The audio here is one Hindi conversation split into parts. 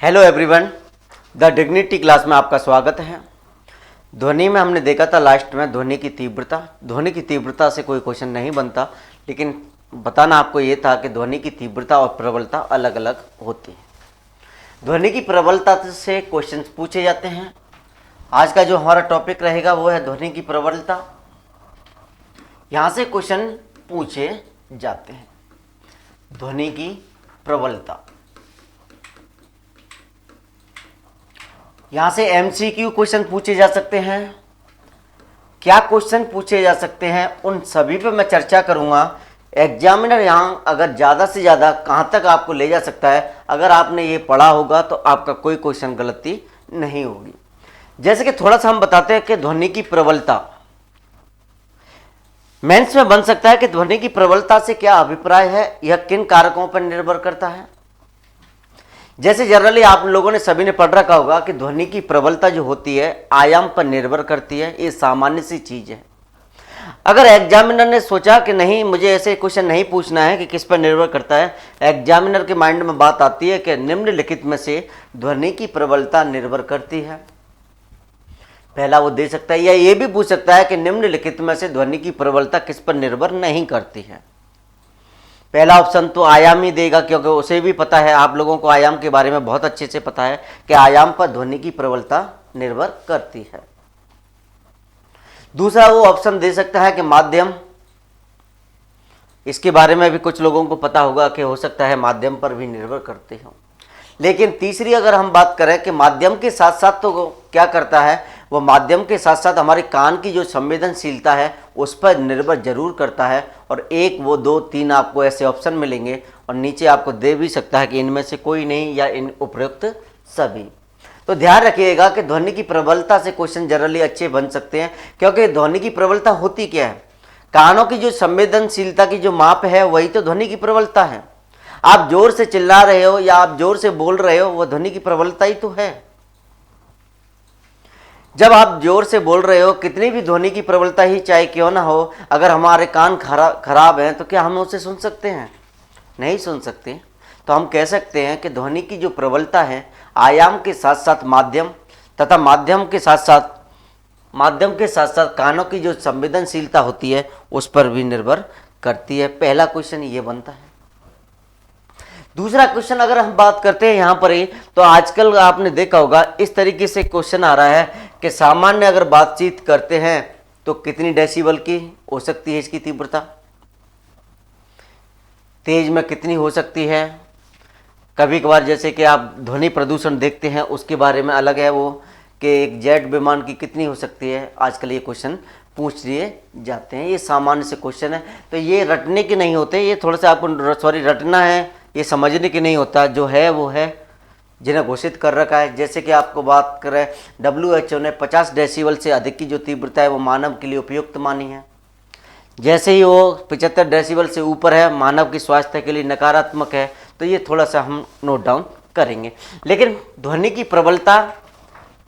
Hello everyone, the dignity class में आपका स्वागत है। ध्वनि में हमने देखा था लास्ट में ध्वनि की तीव्रता। ध्वनि की तीव्रता से कोई क्वेश्चन नहीं बनता, लेकिन बताना आपको ये था कि ध्वनि की तीव्रता और प्रबलता अलग अलग होती है। ध्वनि की प्रबलता से क्वेश्चन पूछे जाते हैं। आज का जो हमारा टॉपिक रहेगा वो है ध्वनि की प्रबलता। यहाँ से क्वेश्चन पूछे जाते हैं। ध्वनि की प्रबलता, यहाँ से एमसीक्यू क्वेश्चन पूछे जा सकते हैं। क्या क्वेश्चन पूछे जा सकते हैं उन सभी पे मैं चर्चा करूंगा। एग्जामिनर यहाँ अगर ज़्यादा से ज़्यादा कहाँ तक आपको ले जा सकता है, अगर आपने ये पढ़ा होगा तो आपका कोई क्वेश्चन गलती नहीं होगी। जैसे कि थोड़ा सा हम बताते हैं कि ध्वनि की प्रबलता मेंस में बन सकता है कि ध्वनि की प्रबलता से क्या अभिप्राय है, यह किन कारकों पर निर्भर करता है। जैसे जनरली आप लोगों ने सभी ने पढ़ रखा होगा कि ध्वनि की प्रबलता जो होती है आयाम पर निर्भर करती है। ये सामान्य सी चीज है। अगर एग्जामिनर ने सोचा कि नहीं, मुझे ऐसे क्वेश्चन नहीं पूछना है कि किस पर निर्भर करता है, एग्जामिनर के माइंड में बात आती है कि निम्नलिखित में से ध्वनि की प्रबलता निर्भर करती है। पहला वो दे सकता है, या ये भी पूछ सकता है कि निम्नलिखित में से ध्वनि की प्रबलता किस पर निर्भर नहीं करती है। पहला ऑप्शन तो आयाम ही देगा, क्योंकि उसे भी पता है, आप लोगों को आयाम के बारे में बहुत अच्छे से पता है कि आयाम पर ध्वनि की प्रबलता निर्भर करती है। दूसरा वो ऑप्शन दे सकता है कि माध्यम, इसके बारे में भी कुछ लोगों को पता होगा कि हो सकता है माध्यम पर भी निर्भर करते हो। लेकिन तीसरी अगर हम बात करें कि माध्यम के साथ साथ तो क्या करता है, वो माध्यम के साथ साथ हमारे कान की जो संवेदनशीलता है उस पर निर्भर जरूर करता है। और एक वो दो तीन आपको ऐसे ऑप्शन मिलेंगे, और नीचे आपको दे भी सकता है कि इनमें से कोई नहीं या इन उपयुक्त सभी। तो ध्यान रखिएगा कि ध्वनि की प्रबलता से क्वेश्चन जनरली अच्छे बन सकते हैं, क्योंकि ध्वनि की प्रबलता होती क्या है, कानों की जो संवेदनशीलता की जो माप है वही तो ध्वनि की प्रबलता है। आप जोर से चिल्ला रहे हो या आप जोर से बोल रहे हो, वो ध्वनि की प्रबलता ही तो है। जब आप जोर से बोल रहे हो, कितनी भी ध्वनि की प्रबलता ही चाहे क्यों ना हो, अगर हमारे कान खराब हैं तो क्या हम उसे सुन सकते हैं? नहीं सुन सकते। तो हम कह सकते हैं कि ध्वनि की जो प्रबलता है आयाम के साथ साथ माध्यम तथा माध्यम के साथ साथ कानों की जो संवेदनशीलता होती है उस पर भी निर्भर करती है। पहला क्वेश्चन ये बनता है। दूसरा क्वेश्चन अगर हम बात करते हैं यहाँ पर ही, तो आजकल आपने देखा होगा इस तरीके से क्वेश्चन आ रहा है कि सामान्य अगर बातचीत करते हैं तो कितनी डेसिबल की हो सकती है इसकी तीव्रता, तेज में कितनी हो सकती है। कभी कभार जैसे कि आप ध्वनि प्रदूषण देखते हैं उसके बारे में अलग है वो, कि एक जेट विमान की कितनी हो सकती है। आजकल ये क्वेश्चन पूछ लिए जाते हैं। ये सामान्य से क्वेश्चन है, तो ये रटने के नहीं होते, ये थोड़ा सा आपको रटना है, ये समझने की नहीं होता। जो है वो है, जिन्हें घोषित कर रखा है। जैसे कि आपको बात करें, WHO ने 50 डेसिबल से अधिक की जो तीव्रता है वो मानव के लिए उपयुक्त मानी है। जैसे ही वो 75 डेसिबल से ऊपर है, मानव की स्वास्थ्य के लिए नकारात्मक है। तो ये थोड़ा सा हम नोट डाउन करेंगे। लेकिन ध्वनि की प्रबलता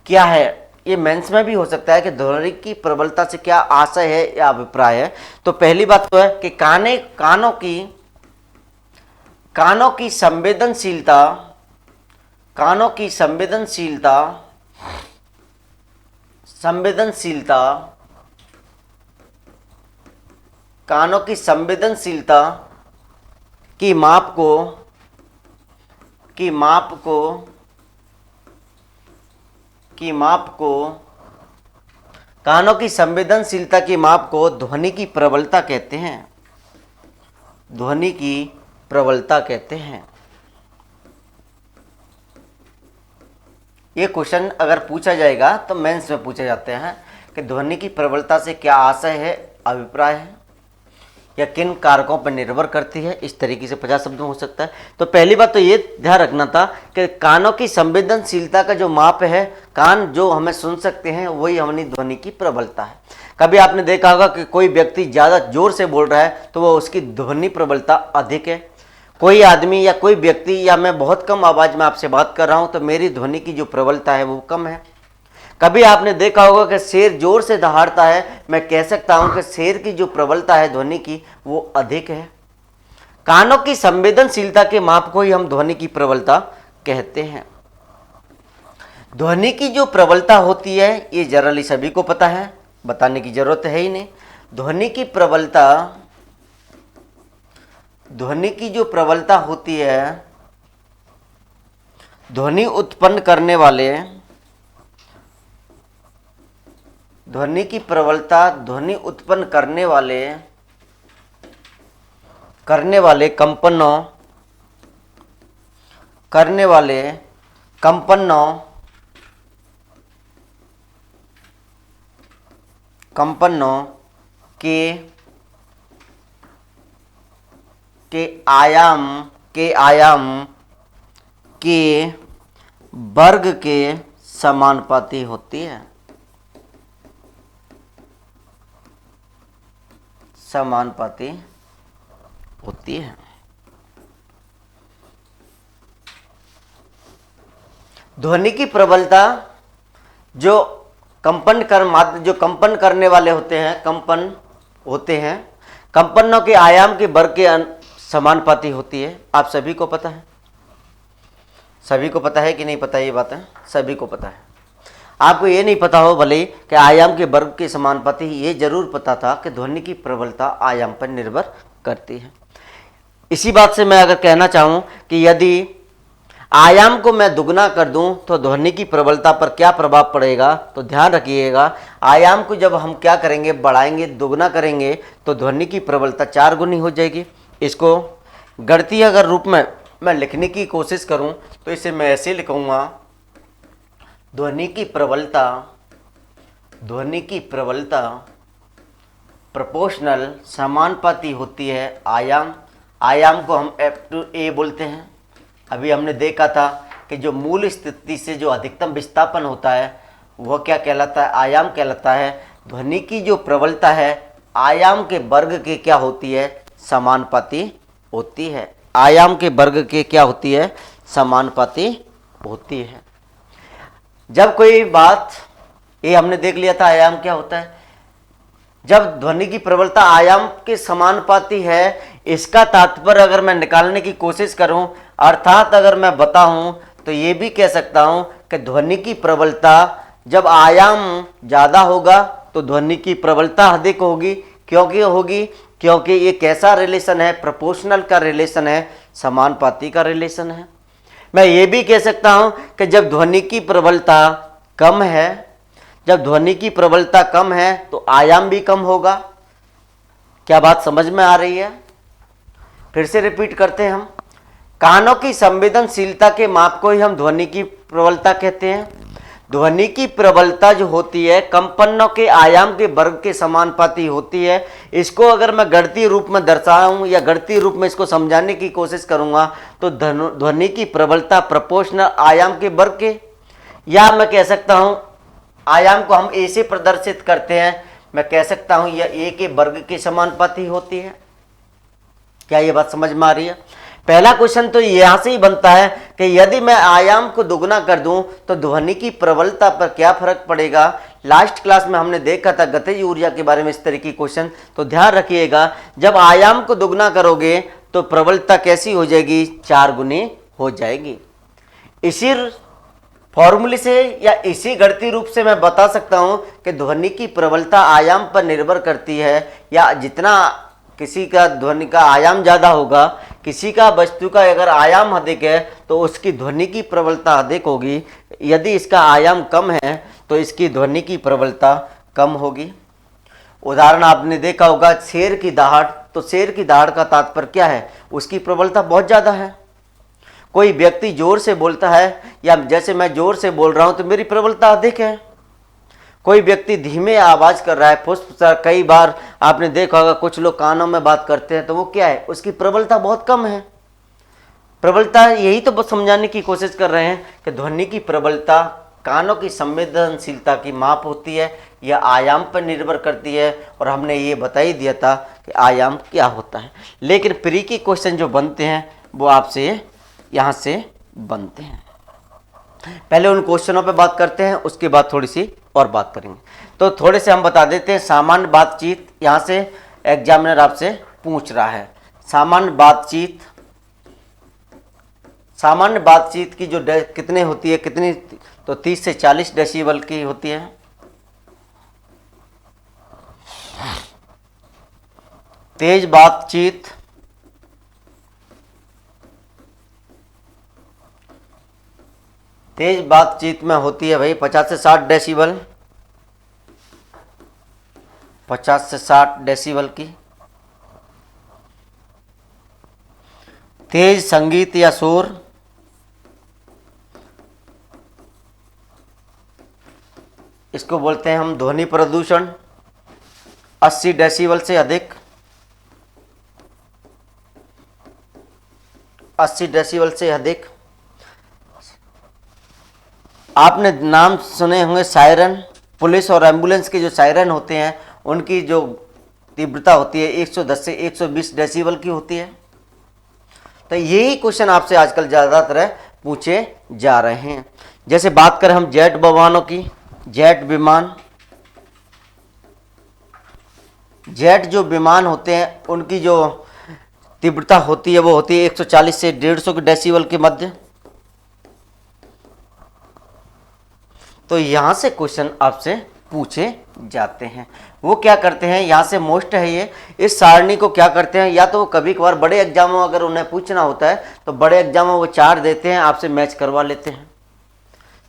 क्या है, ये मेंस में भी हो सकता है कि ध्वनि की प्रबलता से क्या आशय है या अभिप्राय है। तो पहली बात तो है कि कानों की संवेदनशीलता की माप को ध्वनि की प्रबलता कहते हैं। ध्वनि की प्रबलता कहते हैं। ये क्वेश्चन अगर पूछा जाएगा तो मेंस में पूछे जाते हैं कि ध्वनि की प्रबलता से क्या आशय है, अभिप्राय है, या किन कारकों पर निर्भर करती है। इस तरीके से 50 शब्द में हो सकता है। तो पहली बात तो ये ध्यान रखना था कि कानों की संवेदनशीलता का जो माप है, कान जो हमें सुन सकते हैं, वही हमारी ध्वनि की प्रबलता है। कभी आपने देखा होगा कि कोई व्यक्ति ज़्यादा जोर से बोल रहा है तो वो उसकी ध्वनि प्रबलता अधिक है। कोई आदमी या कोई व्यक्ति, या मैं बहुत कम आवाज़ में आपसे बात कर रहा हूँ तो मेरी ध्वनि की जो प्रबलता है वो कम है। कभी आपने देखा होगा कि शेर जोर से दहाड़ता है, मैं कह सकता हूं कि शेर की जो प्रबलता है ध्वनि की वो अधिक है। कानों की संवेदनशीलता के माप को ही हम ध्वनि की प्रबलता कहते हैं। ध्वनि की जो प्रबलता होती है ये जनरली सभी को पता है, बताने की जरूरत है ही नहीं। ध्वनि की जो प्रबलता होती है, ध्वनि उत्पन्न करने वाले, ध्वनि की प्रबलता ध्वनि उत्पन्न करने वाले कंपनों के आयाम के वर्ग के समानुपाती होती है। समानुपाती होती है। ध्वनि की प्रबलता जो कंपन करने वाले होते हैं, कंपनों के आयाम के वर्ग के समानुपाती होती है। आप सभी को पता है, सभी को पता है कि नहीं पता, ये बात है सभी को पता है। आपको ये नहीं पता हो भले कि आयाम के वर्ग के समानुपाती, ये जरूर पता था कि ध्वनि की प्रबलता आयाम पर निर्भर करती है। इसी बात से मैं अगर कहना चाहूँ कि यदि आयाम को मैं दुगना कर दूं तो ध्वनि की प्रबलता पर क्या प्रभाव पड़ेगा, तो ध्यान रखिएगा, आयाम को जब हम क्या करेंगे, बढ़ाएंगे, दुगना करेंगे तो ध्वनि की प्रबलता 4 गुनी हो जाएगी। इसको गणितीय अगर रूप में मैं लिखने की कोशिश करूं तो इसे मैं ऐसे लिखूंगा, ध्वनि की प्रबलता प्रोपोर्शनल समानुपाती होती है आयाम को हम F/A बोलते हैं। अभी हमने देखा था कि जो मूल स्थिति से जो अधिकतम विस्थापन होता है वह क्या कहलाता है, आयाम कहलाता है। ध्वनि की जो प्रबलता है आयाम के वर्ग के क्या होती है, समानुपाती होती है। आयाम के वर्ग के क्या होती है, समानुपाती होती है। जब कोई बात, ये हमने देख लिया था आयाम क्या होता है, जब ध्वनि की प्रबलता आयाम के समानुपाती है, इसका तात्पर्य अगर मैं निकालने की कोशिश करूं, अर्थात अगर मैं बताऊं तो ये भी कह सकता हूं कि ध्वनि की प्रबलता जब आयाम ज़्यादा होगा तो ध्वनि की प्रबलता अधिक होगी। क्योंकि ये कैसा रिलेशन है, प्रोपोर्शनल का रिलेशन है, समानुपाती का रिलेशन है। मैं ये भी कह सकता हूं कि जब ध्वनि की प्रबलता कम है, तो आयाम भी कम होगा। क्या बात समझ में आ रही है? फिर से रिपीट करते हैं हम, कानों की संवेदनशीलता के माप को ही हम ध्वनि की प्रबलता कहते हैं। ध्वनि की प्रबलता जो होती है कंपनों के आयाम के वर्ग के समानुपाती होती है। इसको अगर मैं गणितीय रूप में दर्शाऊं या गणितीय रूप में इसको समझाने की कोशिश करूंगा तो ध्वनि की प्रबलता प्रोपोर्शनल आयाम के वर्ग के, या मैं कह सकता हूं आयाम को हम ए से प्रदर्शित करते हैं, मैं कह सकता हूं यह ए के वर्ग के समानुपाती होती है। क्या ये बात समझ में आ रही है? पहला क्वेश्चन तो यहां से ही बनता है कि यदि मैं आयाम को दुगना कर दूं तो ध्वनि की प्रबलता पर क्या फर्क पड़ेगा। लास्ट क्लास में हमने देखा था गतिज ऊर्जा के बारे में इस तरह की क्वेश्चन, तो ध्यान रखिएगा, जब आयाम को दुगना करोगे तो प्रबलता कैसी हो जाएगी, 4 गुनी हो जाएगी। इसी फॉर्मूले से या इसी गणितीय रूप से मैं बता सकता हूं कि ध्वनि की प्रबलता आयाम पर निर्भर करती है, या जितना किसी का ध्वनि का आयाम ज़्यादा होगा, किसी का वस्तु का अगर आयाम अधिक है तो उसकी ध्वनि की प्रबलता अधिक होगी। यदि इसका आयाम कम है तो इसकी ध्वनि की प्रबलता कम होगी। उदाहरण आपने देखा होगा शेर की दहाड़, तो शेर की दहाड़ का तात्पर्य क्या है, उसकी प्रबलता बहुत ज़्यादा है। कोई व्यक्ति जोर से बोलता है, या जैसे मैं जोर से बोल रहा हूँ तो मेरी प्रबलता अधिक है। कोई व्यक्ति धीमे आवाज कर रहा है, फुसफुसा, कई बार आपने देखा होगा कुछ लोग कानों में बात करते हैं तो वो क्या है, उसकी प्रबलता बहुत कम है। प्रबलता यही तो बस समझाने की कोशिश कर रहे हैं कि ध्वनि की प्रबलता कानों की संवेदनशीलता की माप होती है, यह आयाम पर निर्भर करती है, और हमने ये बता ही दिया था कि आयाम क्या होता है। लेकिन प्री के क्वेश्चन जो बनते हैं वो आपसे यहाँ से बनते हैं। पहले उन क्वेश्चनों पे बात करते हैं, उसके बाद थोड़ी सी और बात करेंगे। तो थोड़े से हम बता देते हैं सामान्य बातचीत, यहाँ से एग्जामिनर आपसे पूछ रहा है। सामान्य सामान्य बातचीत की जो कितने होती है, कितनी, तो 30 से 40 डेसिबल की होती है। तेज बातचीत तेज बातचीत में होती है भाई 50 से 60 डेसिबल, 50 से 60 डेसिबल की। तेज संगीत या शोर, इसको बोलते हैं हम ध्वनि प्रदूषण, 80 डेसिबल से अधिक, 80 डेसिबल से अधिक। आपने नाम सुने होंगे सायरन, पुलिस और एम्बुलेंस के जो सायरन होते हैं उनकी जो तीव्रता होती है 110 से 120 डेसिबल की होती है। तो यही क्वेश्चन आपसे आजकल ज़्यादातर पूछे जा रहे हैं। जैसे बात करें हम जेट विमानों की, जेट विमान, जेट जो विमान होते हैं उनकी जो तीव्रता होती है वो होती है 140 से 150 डेसिबल के मध्य। तो यहां से क्वेश्चन आपसे पूछे जाते हैं। वो क्या करते हैं, यहां से मोस्ट है ये, इस सारणी को क्या करते हैं, या तो कभी कभार बड़े एग्जामों अगर उन्हें पूछना होता है तो बड़े एग्जामों वो 4 देते हैं, आपसे मैच करवा लेते हैं।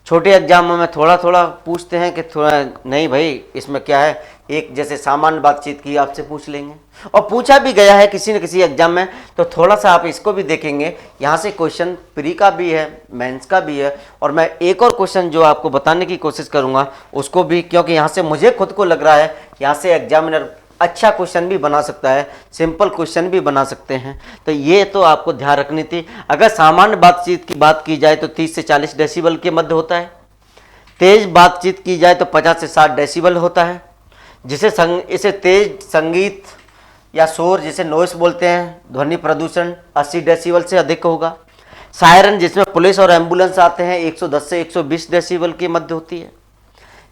छोटे एग्जामों में थोड़ा थोड़ा पूछते हैं कि थोड़ा नहीं भाई इसमें क्या है, एक जैसे सामान्य बातचीत की आपसे पूछ लेंगे, और पूछा भी गया है किसी न किसी एग्जाम में, तो थोड़ा सा आप इसको भी देखेंगे। यहाँ से क्वेश्चन प्री का भी है, मेंस का भी है, और मैं एक और क्वेश्चन जो आपको बताने की कोशिश करूँगा उसको भी, क्योंकि यहाँ से मुझे खुद को लग रहा है यहाँ से एग्जामिनर अच्छा क्वेश्चन भी बना सकता है, सिंपल क्वेश्चन भी बना सकते हैं। तो ये तो आपको ध्यान रखनी थी। अगर सामान्य बातचीत की बात की जाए तो 30 से 40 डेसिबल के मध्य होता है। तेज बातचीत की जाए तो 50 से 60 डेसिबल होता है। इसे तेज संगीत या शोर जिसे नॉइस बोलते हैं, ध्वनि प्रदूषण 80 डेसिबल से अधिक होगा। सायरन जिसमें पुलिस और एम्बुलेंस आते हैं 110 से 120 डेसिबल के मध्य होती है।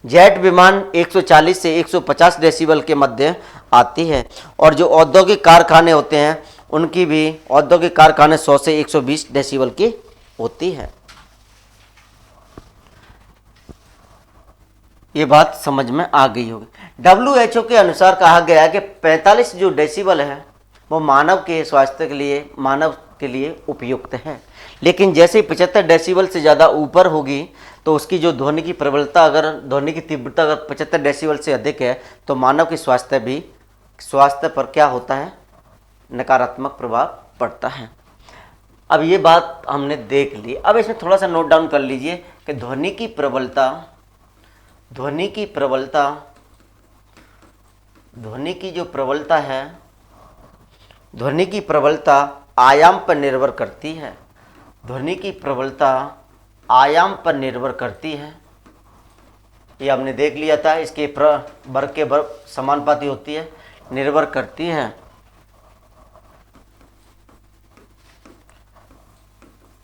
जेट विमान 140 से 150 डेसिबल के मध्य आती है। और जो औद्योगिक कारखाने होते हैं उनकी भी, औद्योगिक कारखाने 100 से 120 डेसिबल की होती है। ये बात समझ में आ गई होगी। WHO के अनुसार कहा गया है कि 45 जो डेसिबल है वो मानव के स्वास्थ्य के लिए, मानव के लिए उपयुक्त है। लेकिन जैसे ही 75 डेसिबल से ज़्यादा ऊपर होगी तो उसकी जो ध्वनि की प्रबलता, अगर ध्वनि की तीव्रता अगर 75 डेसिबल से अधिक है तो मानव की स्वास्थ्य पर क्या होता है, नकारात्मक प्रभाव पड़ता है। अब ये बात हमने देख ली। अब इसमें थोड़ा सा नोट डाउन कर लीजिए कि ध्वनि की प्रबलता, ध्वनि की जो प्रबलता है, ध्वनि की प्रबलता आयाम पर निर्भर करती है। ध्वनि की प्रबलता आयाम पर निर्भर करती है। ये हमने देख लिया था, इसके वर्ग के समानुपाती होती है, निर्भर करती है,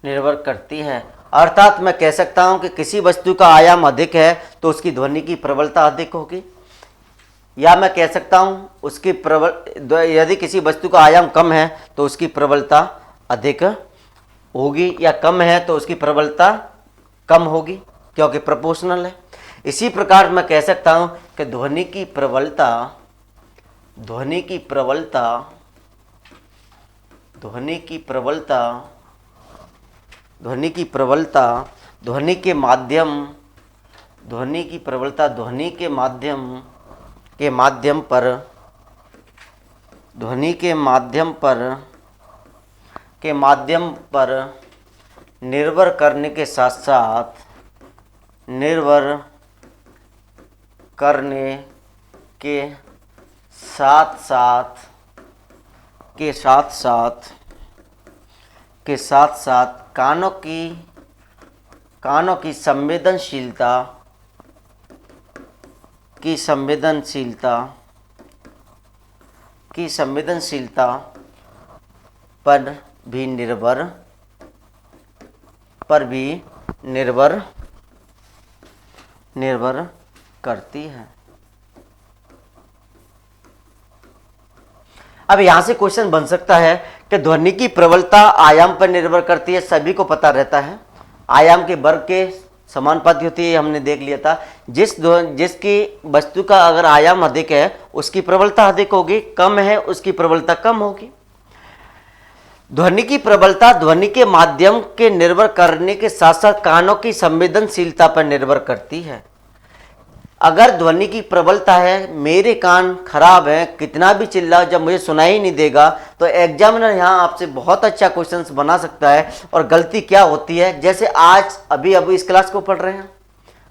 निर्भर करती है। अर्थात मैं कह सकता हूं कि किसी वस्तु का आयाम अधिक है तो उसकी ध्वनि की प्रबलता अधिक होगी, या मैं कह सकता हूं उसकी यदि किसी वस्तु का आयाम कम है तो उसकी प्रबलता अधिक होगी, या कम है तो उसकी प्रबलता कम होगी, क्योंकि प्रोपोर्शनल है। इसी प्रकार मैं कह सकता हूं कि ध्वनि की प्रबलता ध्वनि के माध्यम पर निर्भर करने के साथ साथ कानों की संवेदनशीलता पर भी निर्भर करती है। अब यहां से क्वेश्चन बन सकता है कि ध्वनि की प्रबलता आयाम पर निर्भर करती है, सभी को पता रहता है। आयाम के वर्ग के समानुपाती होती है, हमने देख लिया था। जिसकी वस्तु का अगर आयाम अधिक है उसकी प्रबलता अधिक होगी, कम है उसकी प्रबलता कम होगी। ध्वनि की प्रबलता ध्वनि के माध्यम के निर्भर करने के साथ साथ कानों की संवेदनशीलता पर निर्भर करती है। अगर ध्वनि की प्रबलता है, मेरे कान खराब हैं, कितना भी चिल्लाओ जब मुझे सुनाई नहीं देगा, तो एग्जामिनर यहाँ आपसे बहुत अच्छा क्वेश्चंस बना सकता है। और गलती क्या होती है, जैसे आज अभी इस क्लास को पढ़ रहे हैं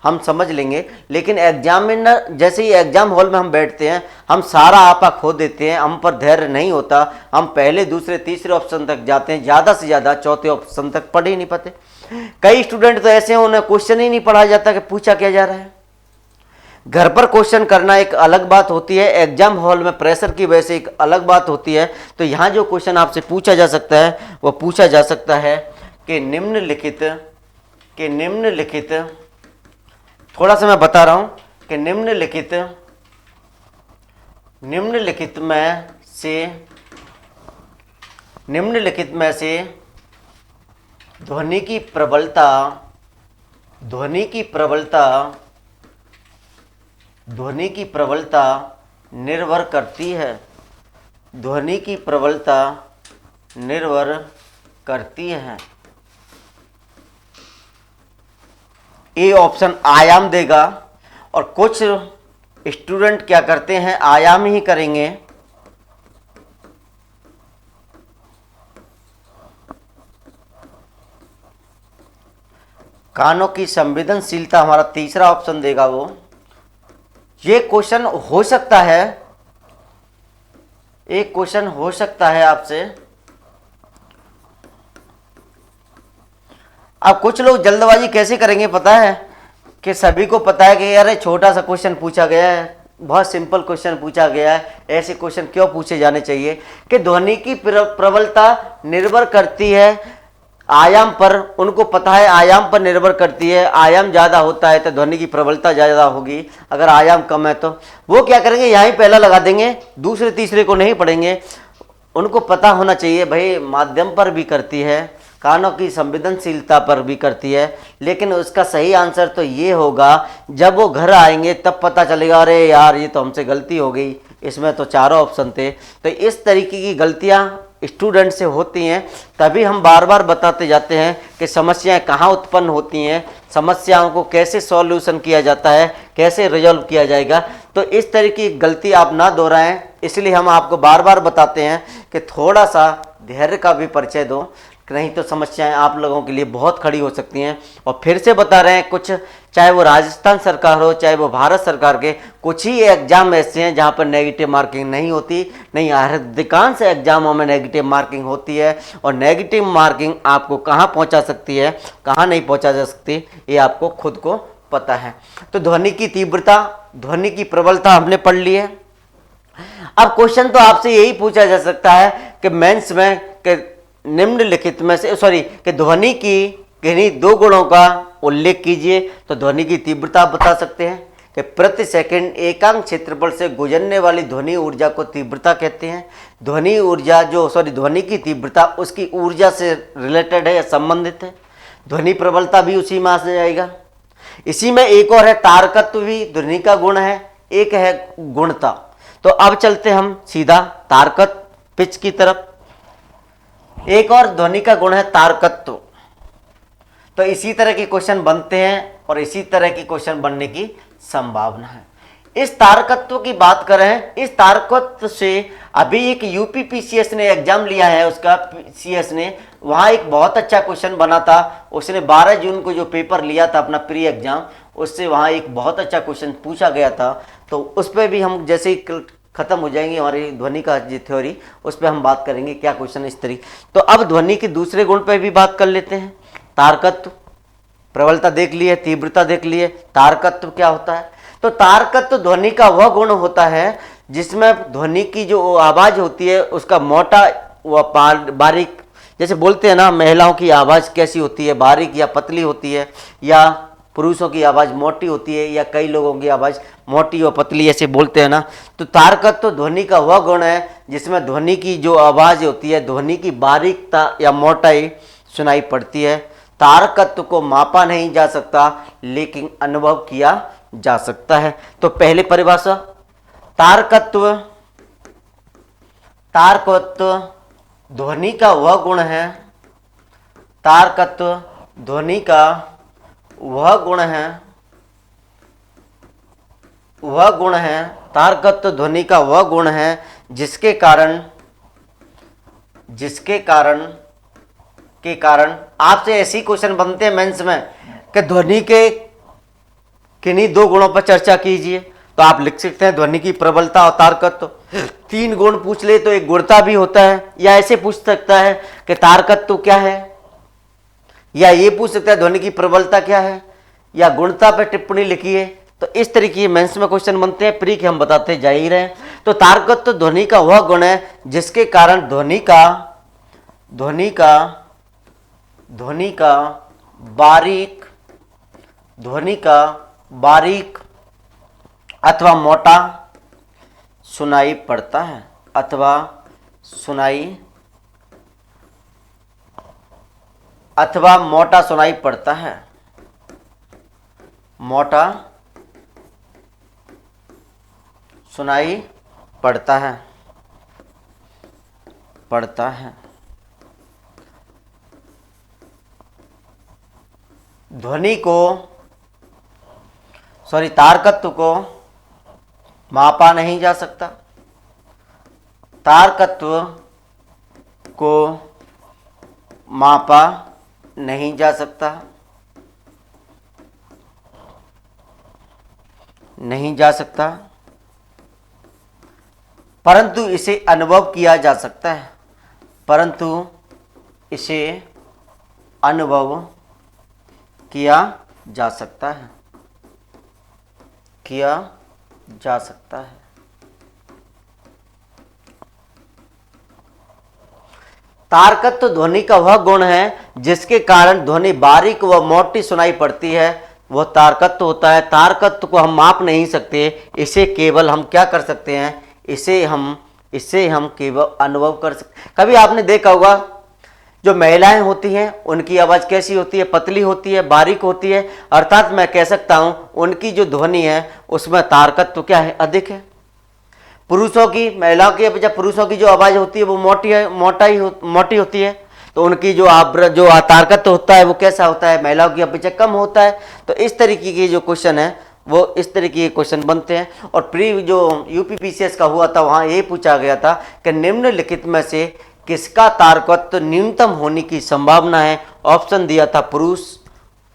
हम समझ लेंगे, लेकिन एग्जामिनर जैसे ही एग्जाम हॉल में हम बैठते हैं हम सारा आपा खो देते हैं, हम पर धैर्य नहीं होता, हम पहले दूसरे तीसरे ऑप्शन तक जाते हैं, ज़्यादा से ज़्यादा चौथे ऑप्शन तक पढ़ ही नहीं पाते। कई स्टूडेंट तो ऐसे हैं उन्हें क्वेश्चन ही नहीं पढ़ाया जाता कि पूछा क्या जा रहा है। घर पर क्वेश्चन करना एक अलग बात होती है, एग्जाम हॉल में प्रेशर की वजह से एक अलग बात होती है। तो यहाँ जो क्वेश्चन आपसे पूछा जा सकता है वो पूछा जा सकता है कि निम्नलिखित थोड़ा सा मैं बता रहा हूं कि निम्नलिखित में से ध्वनि की प्रबलता निर्भर करती है। ध्वनि की प्रबलता निर्भर करती है। ए ऑप्शन आयाम देगा, और कुछ स्टूडेंट क्या करते हैं आयाम ही करेंगे। कानों की संवेदनशीलता हमारा तीसरा ऑप्शन देगा वो। ये क्वेश्चन हो सकता है, एक क्वेश्चन हो सकता है आपसे। अब कुछ लोग जल्दबाजी कैसे करेंगे पता है, कि सभी को पता है कि अरे छोटा सा क्वेश्चन पूछा गया है, बहुत सिंपल क्वेश्चन पूछा गया है, ऐसे क्वेश्चन क्यों पूछे जाने चाहिए। कि ध्वनि की प्रबलता निर्भर करती है आयाम पर, उनको पता है आयाम पर निर्भर करती है। आयाम ज़्यादा होता है तो ध्वनि की प्रबलता ज़्यादा होगी, अगर आयाम कम है तो वो क्या करेंगे यहीं पहला लगा देंगे, दूसरे तीसरे को नहीं पढ़ेंगे। उनको पता होना चाहिए भाई माध्यम पर भी करती है, कानों की संवेदनशीलता पर भी करती है। लेकिन उसका सही आंसर तो ये होगा, जब वो घर आएंगे तब पता चलेगा अरे यार ये तो हमसे गलती हो गई, इसमें तो चारों ऑप्शन थे। तो इस तरीके की गलतियां स्टूडेंट से होती हैं, तभी हम बार बार बताते जाते हैं कि समस्याएं कहाँ उत्पन्न होती हैं, समस्याओं को कैसे सॉल्यूशन किया जाता है, कैसे रिजॉल्व किया जाएगा। तो इस तरह की गलती आप ना दोहराएं, इसलिए हम आपको बार बार बताते हैं कि थोड़ा सा धैर्य का भी परिचय दो, नहीं तो समस्याएं आप लोगों के लिए बहुत खड़ी हो सकती हैं। और फिर से बता रहे हैं, कुछ चाहे वो राजस्थान सरकार हो चाहे वो भारत सरकार के, कुछ ही एग्जाम ऐसे हैं जहां पर नेगेटिव मार्किंग नहीं होती, नहीं अधिकांश एग्जामों में नेगेटिव मार्किंग होती है। और नेगेटिव मार्किंग आपको कहां पहुंचा सकती है, कहां नहीं पहुंचा जा सकती, ये आपको खुद को पता है। तो ध्वनि की तीव्रता, ध्वनि की प्रबलता हमने पढ़ ली है। अब क्वेश्चन तो आपसे यही पूछा जा सकता है कि मेंस में कि निम्नलिखित में से कि ध्वनि की किन्हीं दो गुणों का उल्लेख कीजिए। तो ध्वनि की तीव्रता आप बता सकते हैं कि प्रति सेकंड एकांक क्षेत्रफल से गुजरने वाली ध्वनि ऊर्जा को तीव्रता कहते हैं। ध्वनि ऊर्जा ध्वनि की तीव्रता उसकी ऊर्जा से रिलेटेड है या संबंधित है। ध्वनि प्रबलता भी उसी में आ जाएगा। इसी में एक और है तारकत्व, भी ध्वनि का गुण है, एक है गुणता। तो अब चलते हम सीधा तारकत्व पिच की तरफ। एक और ध्वनि का गुण है तारकत्व। तो इसी तरह के क्वेश्चन बनते हैं और इसी तरह की क्वेश्चन बनने की संभावना है। इस तारकत्व की बात करें, इस तारकत्व से अभी एक यूपीपीसीएस ने एग्जाम लिया है, उसका सीएस ने, वहां एक बहुत अच्छा क्वेश्चन बना था। उसने 12 जून को जो पेपर लिया था अपना प्री एग्जाम, उससे वहां एक बहुत अच्छा क्वेश्चन पूछा गया था। तो उस पर भी हम जैसे ही खत्म हो जाएंगे हमारी ध्वनि का जो थ्योरी, उस पर हम बात करेंगे क्या क्वेश्चन इस तरीके। तो अब ध्वनि के दूसरे गुण पर भी बात कर लेते हैं। तारकत्व, प्रबलता देख लिए, तीव्रता देख लिए, तारकत्व क्या होता है। तो तारकत्व ध्वनि का वह गुण होता है जिसमें ध्वनि की जो आवाज होती है उसका मोटा व बारीक, जैसे बोलते हैं ना महिलाओं की आवाज कैसी होती है, बारीक या पतली होती है, या पुरुषों की आवाज़ मोटी होती है, या कई लोगों की आवाज़ मोटी और पतली ऐसे बोलते हैं ना। तो तारकत्व ध्वनि का वह गुण है जिसमें ध्वनि की जो आवाज़ होती है, ध्वनि की बारीकता या मोटाई सुनाई पड़ती है। तारकत्व को मापा नहीं जा सकता लेकिन अनुभव किया जा सकता है। तो पहली परिभाषा, तारकत्व, तारकत्व ध्वनि का वह गुण है, तारकत्व ध्वनि का वह गुण है, वह गुण है, तारकत्व ध्वनि का वह गुण है जिसके कारण आपसे ऐसी क्वेश्चन बनते हैं मेंस में कि ध्वनि के किन्हीं दो गुणों पर चर्चा कीजिए, तो आप लिख सकते हैं ध्वनि की प्रबलता और तारकत्व। तीन गुण पूछ ले तो एक गुणता भी होता है, या ऐसे पूछ सकता है कि तारकत्व क्या है, या ये पूछ सकता है ध्वनि की प्रबलता क्या है, या गुणता पर टिप्पणी लिखिए। तो इस तरीके मेंस में क्वेश्चन बनते हैं, प्री के हम बताते जा ही रहे हैं। तो तारकत्व ध्वनि का वह गुण है जिसके कारण ध्वनि का बारीक अथवा मोटा सुनाई पड़ता है, अथवा मोटा सुनाई पड़ता है, मोटा सुनाई पड़ता है। तारकत्व को मापा नहीं जा सकता, तारकत्व को मापा नहीं जा सकता, परंतु इसे अनुभव किया जा सकता है, किया जा सकता है। तारकत्व ध्वनि का वह गुण है जिसके कारण ध्वनि बारीक व मोटी सुनाई पड़ती है, वह तारकत्व होता है। तारकत्व को हम माप नहीं सकते, इसे केवल हम क्या कर सकते हैं, इसे हम केवल अनुभव कर सकते। कभी आपने देखा होगा जो महिलाएं होती हैं उनकी आवाज़ कैसी होती है, पतली होती है, बारीक होती है, अर्थात मैं कह सकता हूं उनकी जो ध्वनि है उसमें तारकत्व क्या है, अधिक है। महिलाओं की अपेक्षा पुरुषों की जो आवाज़ होती है वो मोटी होती है, तो उनकी जो तारकत्व होता है वो कैसा होता है, महिलाओं की अपेक्षा कम होता है। तो इस तरीके के जो क्वेश्चन है वो इस तरीके के क्वेश्चन बनते हैं। और प्री जो यूपीपीसीएस का हुआ था वहाँ ये पूछा गया था कि निम्नलिखित में से किसका तारकत्व न्यूनतम होने की संभावना है। ऑप्शन दिया था पुरुष,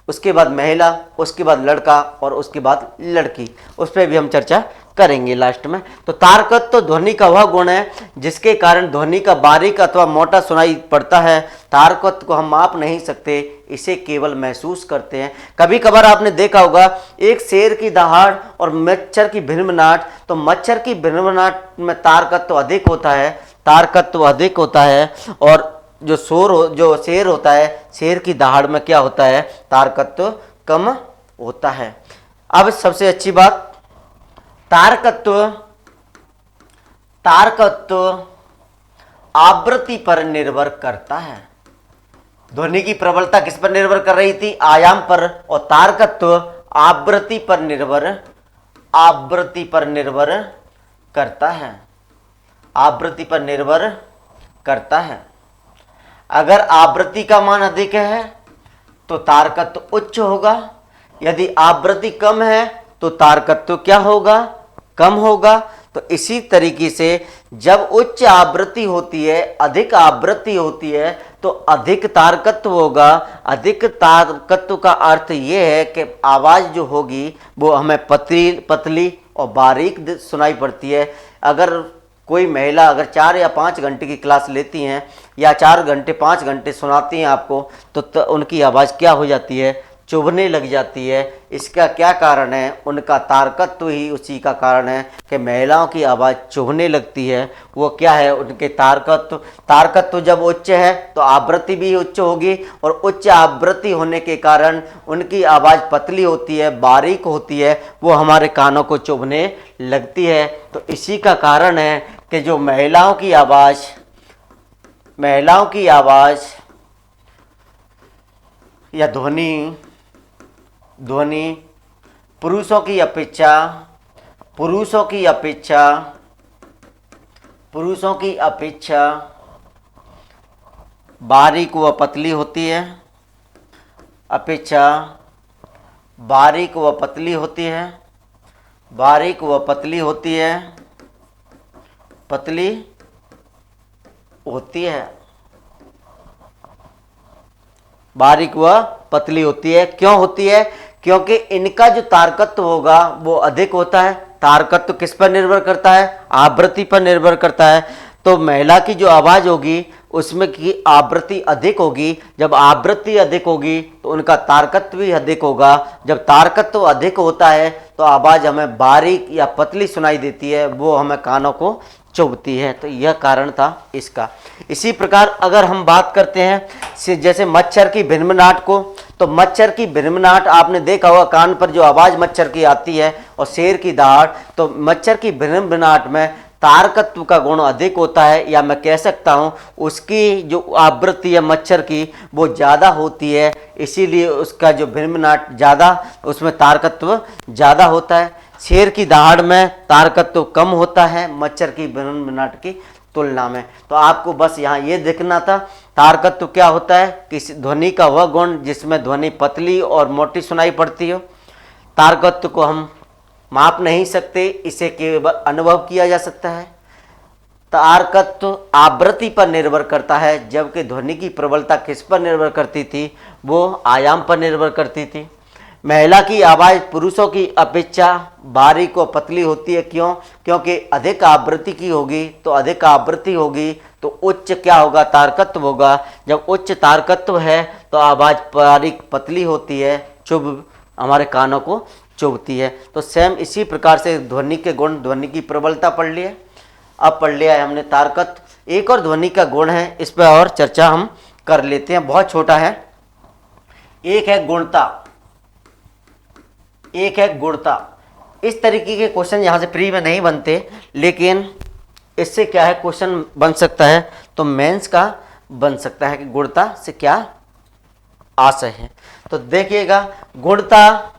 उसके बाद महिला, उसके बाद लड़का और उसके बाद लड़की। उस पर भी हम चर्चा करेंगे लास्ट में। तो तारकत्व ध्वनि का वह गुण है जिसके कारण ध्वनि का बारीक अथवा मोटा सुनाई पड़ता है। तारकत्व को हम माप नहीं सकते, इसे केवल महसूस करते हैं। कभी कभार आपने देखा होगा एक शेर की दहाड़ और मच्छर की भिनभिनाहट, तो मच्छर की भिनभिनाहट में तारकत्व अधिक होता है, और जो शेर होता है, शेर की दहाड़ में क्या होता है, तारकत्व कम होता है। अब सबसे अच्छी बात, तारकत्व आवृत्ति पर निर्भर करता है। ध्वनि की प्रबलता किस पर निर्भर कर रही थी, आयाम पर, और तारकत्व आवृत्ति पर निर्भर करता है। अगर आवृत्ति का मान अधिक है तो तारकत्व उच्च होगा, यदि आवृत्ति कम है तो तारकत्व क्या होगा, कम होगा। तो इसी तरीके से जब उच्च आवृत्ति होती है, अधिक आवृत्ति होती है, तो अधिक तारकत्व होगा। अधिक तारकत्व का अर्थ ये है कि आवाज़ जो होगी वो हमें पतली और बारीक सुनाई पड़ती है। अगर कोई महिला अगर 4 या 5 घंटे की क्लास लेती हैं या 4 घंटे 5 घंटे सुनाती हैं आपको, तो उनकी आवाज़ क्या हो जाती है, चुभने लग जाती है। इसका क्या कारण है, उनका तारकत्व ही उसी का कारण है कि महिलाओं की आवाज़ चुभने लगती है। वो क्या है, उनके तारकत्व जब उच्च है तो आवृत्ति भी उच्च होगी, और उच्च आवृत्ति होने के कारण उनकी आवाज़ पतली होती है, बारीक होती है, वो हमारे कानों को चुभने लगती है। तो इसी का कारण है कि जो महिलाओं की आवाज़ या ध्वनि पुरुषों की अपेक्षा बारीक व पतली होती है, बारीक व पतली होती है, बारीक व पतली होती है, पतली होती है, बारीक व पतली होती है। क्यों होती है? क्योंकि इनका जो तारकत्व होगा वो अधिक होता है। तारकत्व किस पर निर्भर करता है? आवृत्ति पर निर्भर करता है। तो महिला की जो आवाज़ होगी उसमें की आवृत्ति अधिक होगी। जब आवृत्ति अधिक होगी तो उनका तारकत्व भी अधिक होगा। जब तारकत्व अधिक होता है तो आवाज़ हमें बारीक या पतली सुनाई देती है, वो हमें कानों को चुभती है। तो यह कारण था इसका। इसी प्रकार अगर हम बात करते हैं जैसे मच्छर की भिनभिनाहट को, तो मच्छर की भिनभिनाहट आपने देखा होगा, कान पर जो आवाज़ मच्छर की आती है और शेर की दहाड़, तो मच्छर की भिनभिनाहट में तारकत्व का गुण अधिक होता है, या मैं कह सकता हूँ उसकी जो आवृत्ति है मच्छर की वो ज़्यादा होती है, इसीलिए उसका जो भिनभिनाहट ज़्यादा, उसमें तारकत्व ज़्यादा होता है। शेर की दहाड़ में तारकत्व कम होता है मच्छर की भिनभिनाहट की तुलना में। तो आपको बस यहाँ ये देखना था तारकत्व क्या होता है, किसी ध्वनि का वह गुण जिसमें ध्वनि पतली और मोटी सुनाई पड़ती हो। तारकत्व को हम माप नहीं सकते, इसे केवल अनुभव किया जा सकता है। तारकत्व आवृत्ति पर निर्भर करता है, जबकि ध्वनि की प्रबलता किस पर निर्भर करती थी? वो आयाम पर निर्भर करती थी। महिला की आवाज़ पुरुषों की अपेक्षा बारीक व पतली होती है। क्यों? क्योंकि अधिक आवृत्ति की होगी, तो अधिक आवृत्ति होगी तो उच्च क्या होगा? तारकत्व होगा। जब उच्च तारकत्व है तो आवाज़ बारीक पतली होती है, हमारे कानों को चुभती है। तो सेम इसी प्रकार से ध्वनि के गुण, ध्वनि की प्रबलता पढ़ लिया। अब पढ़ लिया है हमने तारकत्व। एक और ध्वनि का गुण है, इस पर और चर्चा हम कर लेते हैं, बहुत छोटा है। एक है गुणता, एक है गुणता। इस तरीके के क्वेश्चन यहाँ से प्री में नहीं बनते, लेकिन इससे क्या है क्वेश्चन बन सकता है, तो मेंस का बन सकता है कि गुणता से क्या आशय है। तो देखिएगा, गुणता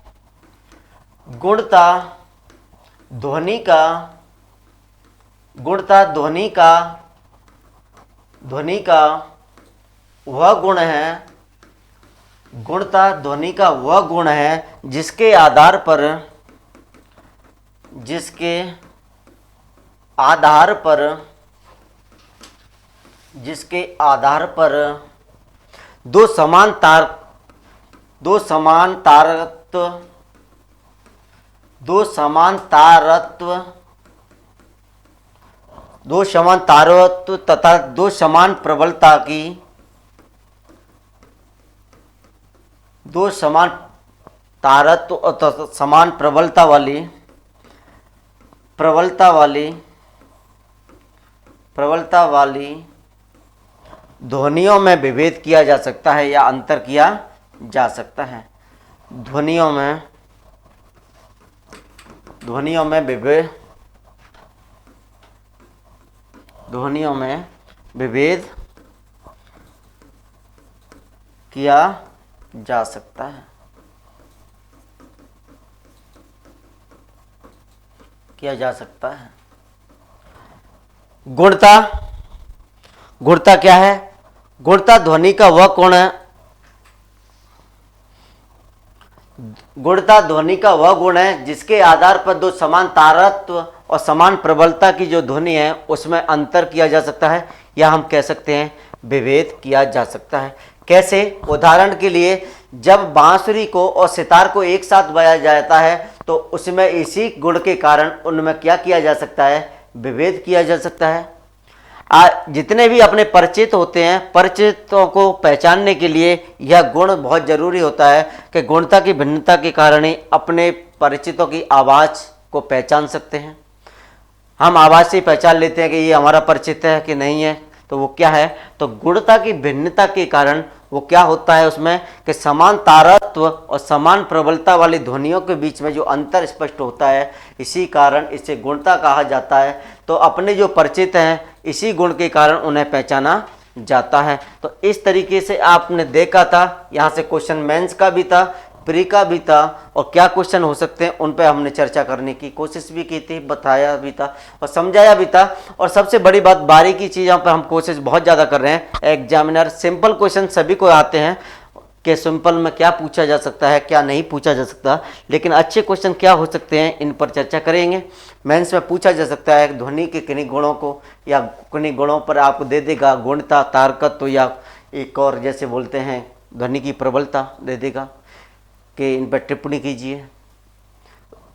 ध्वनि का वह गुण है, गुणता ध्वनि का वह गुण है जिसके आधार पर दो समान तारत्व तथा दो समान प्रबलता की और समान प्रबलता वाली ध्वनियों में विभेद किया जा सकता है या अंतर किया जा सकता है। ध्वनियों में विभेद किया जा सकता है, गुणता क्या है? गुणता ध्वनि का वह गुण है, जिसके आधार पर दो समान तारत्व और समान प्रबलता की जो ध्वनि है उसमें अंतर किया जा सकता है, या हम कह सकते हैं विभेद किया जा सकता है। कैसे? उदाहरण के लिए, जब बांसुरी को और सितार को एक साथ बजाया जाता है तो उसमें इसी गुण के कारण उनमें क्या किया जा सकता है? विभेद किया जा सकता है। जितने भी अपने परिचित होते हैं, परिचितों को पहचानने के लिए यह गुण बहुत जरूरी होता है कि गुणता की भिन्नता के कारण ही अपने परिचितों की आवाज़ को पहचान सकते हैं। हम आवाज़ से पहचान लेते हैं कि ये हमारा परिचित है कि नहीं है। तो वो क्या है? तो गुणता की भिन्नता के कारण वो क्या होता है उसमें कि समान तारत्व और समान प्रबलता वाली ध्वनियों के बीच में जो अंतर स्पष्ट होता है, इसी कारण इसे गुणता कहा जाता है। तो अपने जो परिचित हैं इसी गुण के कारण उन्हें पहचाना जाता है। तो इस तरीके से आपने देखा था, यहाँ से क्वेश्चन मेंस का भी था, प्री का भी था, और क्या क्वेश्चन हो सकते हैं उन पे हमने चर्चा करने की कोशिश भी की थी, बताया भी था और समझाया भी था। और सबसे बड़ी बात, बारीकी चीज़ों पर हम कोशिश बहुत ज़्यादा कर रहे हैं। एग्जामिनर सिंपल क्वेश्चन सभी को आते हैं कि सिंपल में क्या पूछा जा सकता है, क्या नहीं पूछा जा सकता, लेकिन अच्छे क्वेश्चन क्या हो सकते हैं इन पर चर्चा करेंगे। मेंस में पूछा जा सकता है ध्वनि के किन्हीं गुणों को, या किन्हीं गुणों पर आपको दे देगा गुणता, तारकत्व, या एक और जैसे बोलते हैं ध्वनि की प्रबलता दे देगा कि इन पर टिप्पणी कीजिए।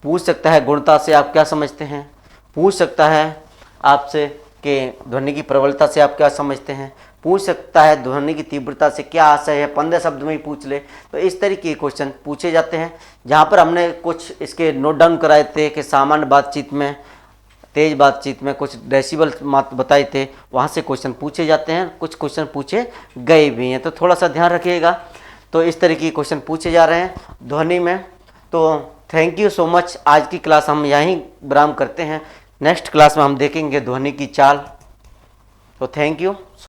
पूछ सकता है गुणता से आप क्या समझते हैं, पूछ सकता है आपसे कि ध्वनि की प्रबलता से आप क्या समझते हैं, पूछ सकता है ध्वनि की तीव्रता से क्या आशय है, 15 शब्द में ही पूछ ले। तो इस तरीके के क्वेश्चन पूछे जाते हैं। जहाँ पर हमने कुछ इसके नोट डाउन कराए थे कि सामान्य बातचीत में, तेज बातचीत में कुछ डेसिबल मात बताए थे, वहाँ से क्वेश्चन पूछे जाते हैं, कुछ क्वेश्चन पूछे गए भी हैं, तो थोड़ा सा ध्यान रखिएगा। तो इस तरीके के क्वेश्चन पूछे जा रहे हैं ध्वनि में। तो थैंक यू सो मच। आज की क्लास हम यहीं विराम करते हैं। नेक्स्ट क्लास में हम देखेंगे ध्वनि की चाल। तो थैंक यू।